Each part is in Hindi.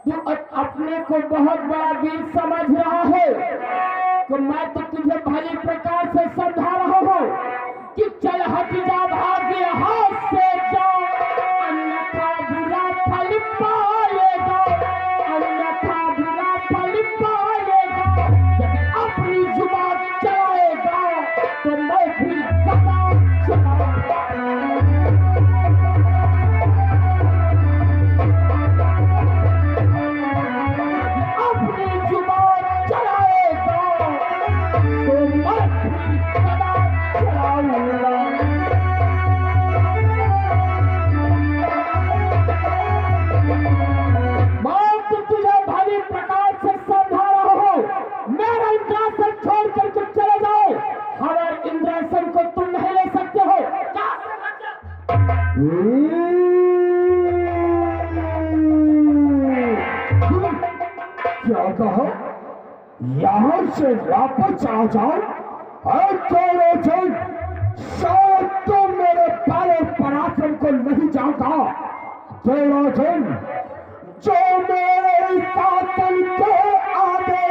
तू अपने को बहुत बड़ा वीर समझ रहा है, तो मैं तो तुझे भली प्रकार से समझा रहा हूँ कि चल हट जा, भागे हाथ से जा, अन्यथा बुरा फल पाएगा, अन्यथा बुरा फल पाएगा। जब अपनी जुबान चलाएगा तो मैं भी गदा चलाऊंगा। अपनी जुबान चलाएगा तो मैं भी गदा चलाऊंगा। मैं तो तुझे भली प्रकार से समझा रहा हूँ, मेरा इंद्रासन छोड़ करके चले जाओ। हमारे इंद्रासन को तुम नहीं ले सकते हो। क्या कहा? यहाँ से वापस आ जाओ और दोनों जन, शायद तुम मेरे पाले पराक्रम को नहीं जानता। दोनों जन जो मेरे शासन के आगे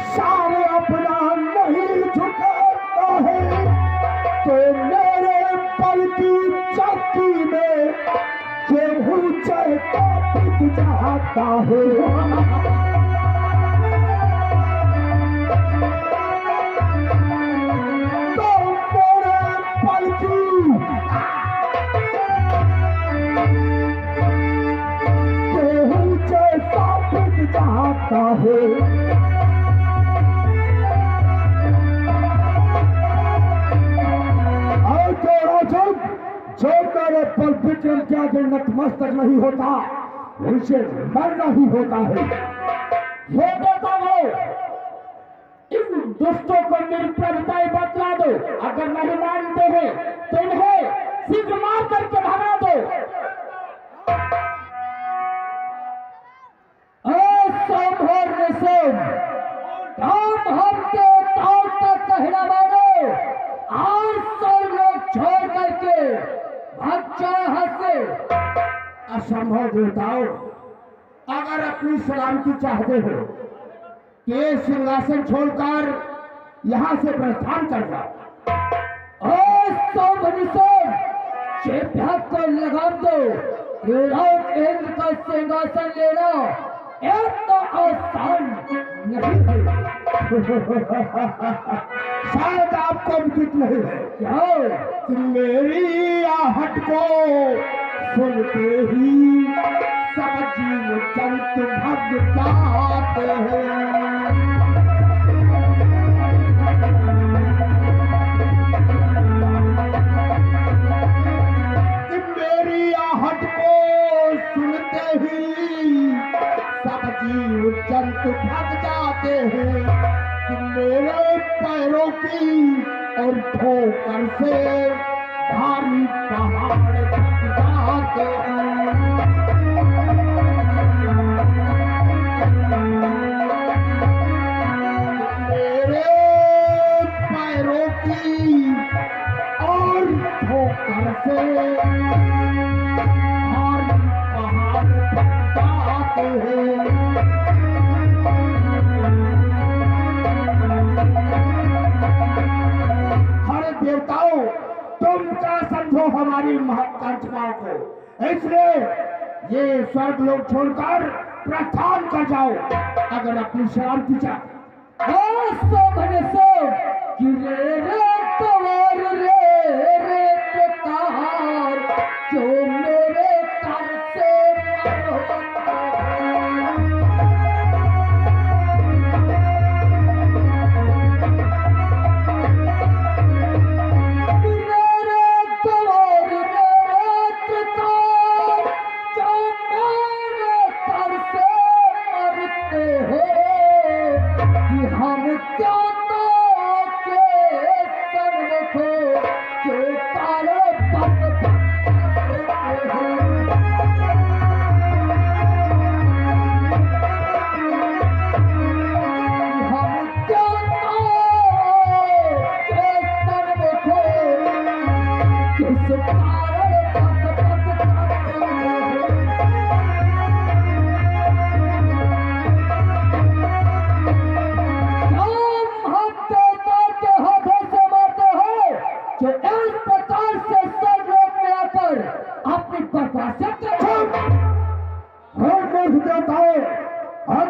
सारे अपना नहीं झुकाता है, तो मेरे बल की चक्की में गेहूं चढ़ता बिक जाता है। चाहता है और तेरा जो मेरे पल विक्रम के आगे नतमस्तक नहीं होता, उसे मरना ही होता है। ये देता हो, इन दुष्टों को मेरी प्रभुताई बतला दो। अगर नहीं मानते हैं तो इन्हें शीघ्र मार करके भगा दो। हम हमके ताव का कहना मानो और सब लोग छोड़ करके भाग जाओ यहाँ से। असंभव देवताओं, अगर अपनी सलामती चाहते हो कि सिंहासन छोड़कर यहाँ से प्रस्थान कर जाओ। को लगाम दो कि राउत इंद्र का सिंहासन लेना इतना आसान नहीं है। शायद आपको उचित नहीं है क्या कि मेरी आहट को सुनते ही सब जीव जंतु भग जाते हैं। मेरी आहट को सुनते ही सब जीव जंतु भग जाते हैं कि मेरे पैरों की और ठोकर से भारी पहाड़ थक जाते हैं। मेरे पैरों की और ठोकर से भारी पहाड़ थक जाते हैं। देवताओं, तुम क्या समझो हमारी महत्वाकांक्षाओं को, इसलिए ये स्वर्ग लोग छोड़कर प्रस्थान कर जाओ। अगर अपनी शांति चाह जो मेरे कर से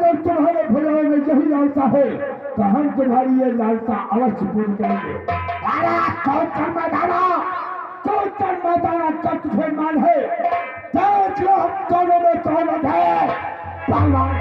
अगर तुम्हारे भुलाओ में यही लालसा है तो हम तुम्हारी ये लालसा अवश्य पूरी करेंगे। कौन मैदाना का तुझे मान है, देख लो हम दोनों में कौन है पहलवान।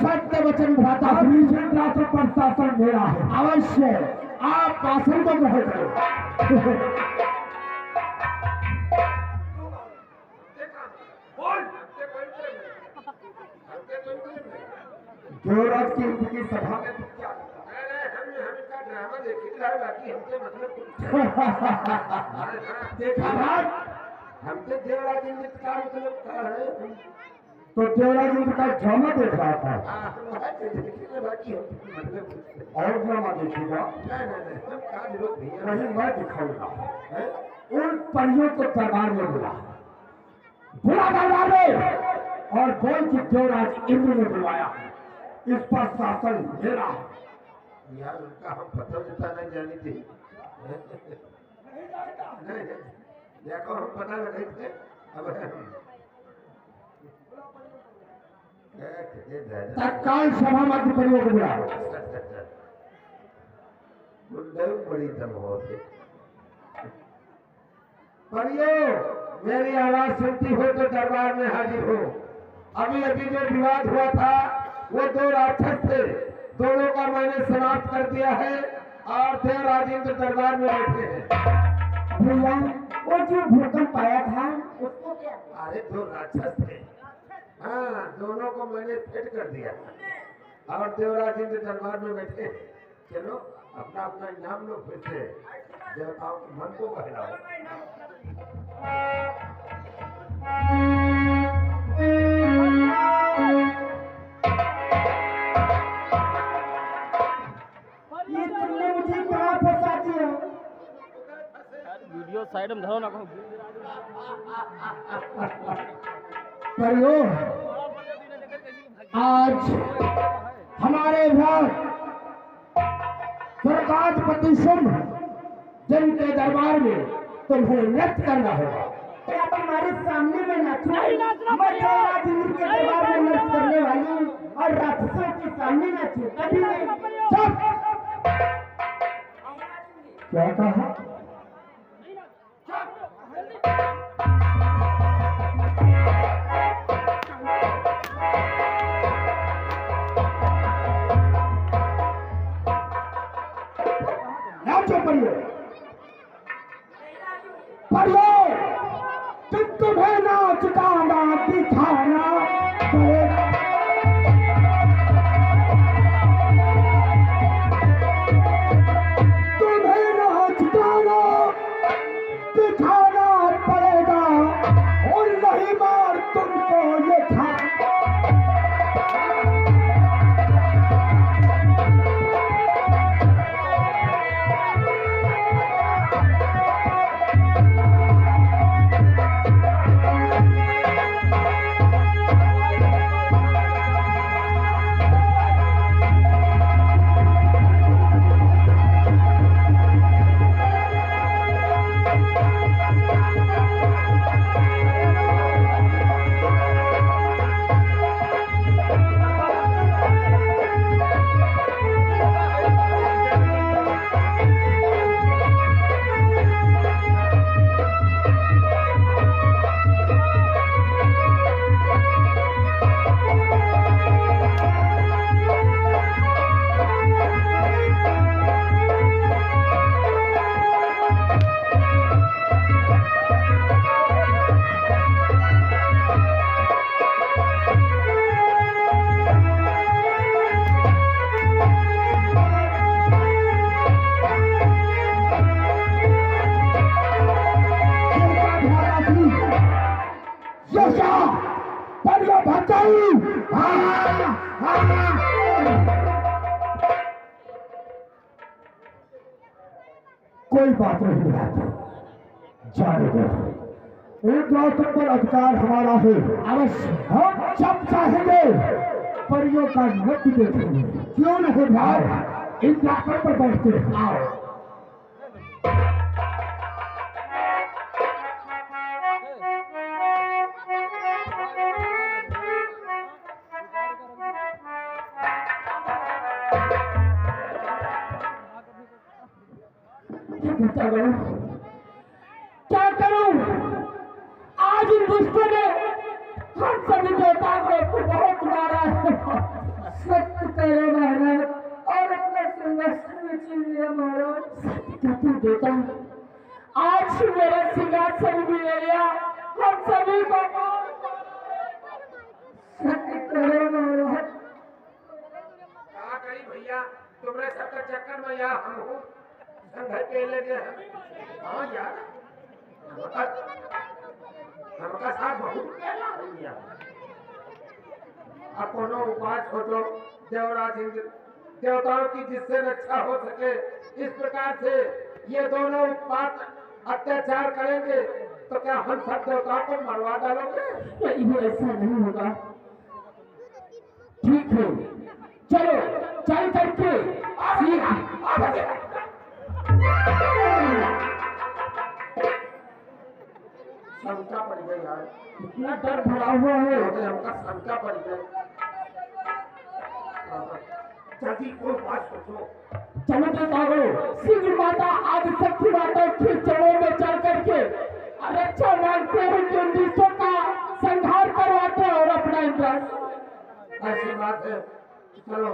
सत्य वचन भ्राता राष्ट्र पर शासन मेरा है। अवश्य आप शासन को ग्रहण करें। देवराज की सभा में देखा हमसे देवराज इंद्र का मतलब क्या है, तो देवराज इंद्र का ड्रामा देख रहा था। और ड्रामा देखिएगा नहीं, मैं दिखाऊंगा। उन परियों को दरबार में बुला दरबार में और बोल कि देवराज इंद्र ने बुलाया, इस पर शासन मेरा है। यार उनका हम पता देता नहीं जानी थी, देखो हम पता लगे थे। अब तत्काल सभा में परियों को बुला। बड़ी दम होती परियों, मेरी आवाज सुनती हो तो दरबार में हाजिर हो। अभी अभी जो विवाद हुआ था वो दो राक्षस थे, दोनों का मैंने समाप्त कर दिया है और देवराज इंद्र दरबार में बैठे हैं। भैया वो जो भूकंप आया था उसको क्या? अरे दो राक्षस थे, हाँ दोनों को मैंने फेट कर दिया और देवराज इंद्र दरबार में बैठे। चलो अपना अपना इनाम लो, फिर से देवताओं के मन को बहलाओ। ये तुमने मुझे कहाँ फंसा दिया? वीडियो साइड में धरो ना। परियों, आज हमारे घर स्वर्गाधिपति शुंभ जिनके दरबार में तुम्हें नृत्य करना होगा। क्या तुम्हारे सामने में नाचना? मैं देवराज इंद्र के दरबार में नृत्य करने वाली और राक्षसों के सामने नाचू? कभी नहीं। चुप! क्या कहा? परियों, तुम्हें नाच गाना दिखाना पड़ेगा। तुम्हें नाच गाना दिखाना पड़ेगा और नहीं मार तुमको ये खा। कोई बात नहीं मिलाती, जाने दो। एक मौसम पर अधिकार हमारा है, अवश्य हम जब चाहेंगे परियों का नृत्य देखेंगे। क्यों नहीं भाई, इन जाकर पर बैठते आओ। क्या करूं? आज इन दुष्टों ने हम सभी देवताओं को बहुत मारा है। सत्य करो महाराज, और अपना सिंहासन में छीन लिया महाराज। सत्य देवता, आज मेरा सिंहासन भी ले लिया, हम सभी को सत्य करो महाराज। कहा करी भैया, तुम्हारे सबका चक्कर में यार हम हूँ घर पे लगे हैं। हाँ यार, हमका साथ बहुत प्यारा भैया। अब कोनो उपाय सोचो देवराज इंद्र, देवताओं की जिससे रक्षा हो सके। इस प्रकार से ये दोनों उत्पात अत्याचार करेंगे तो क्या हम सब देवताओं को मरवा डालोगे? नहीं, ऐसा नहीं होगा। ठीक है, चलो चल करके शंका पड़ गई यार, इतना डर भरा हुआ है। हमका शंका पड़ गई। जल्दी कोई बात सोचो। चलो देवताओं, शीघ्र माता आदिशक्ति माता के चरणों में चल करके रक्षा मांगते हैं कि उन दुष्टों का संहार करवाते हैं और अपना इंद्रासन। ऐसी बात है, चलो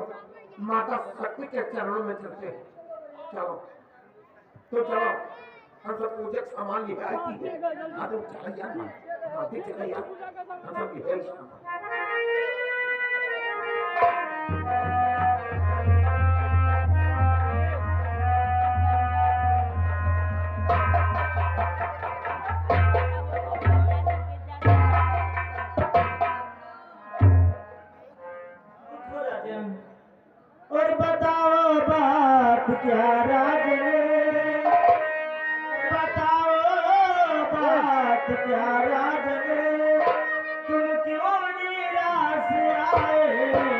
माता शक्ति के चरणों में चलते हैं। चलो तो चलो, हम सब पूजा के सामान लेके आती है। हाँ तो चल यार, माते चले यार, हम सब ले सामान। और बताओ बात क्या राजन, बताओ बात क्या राजन, तुम क्यों निराश आए?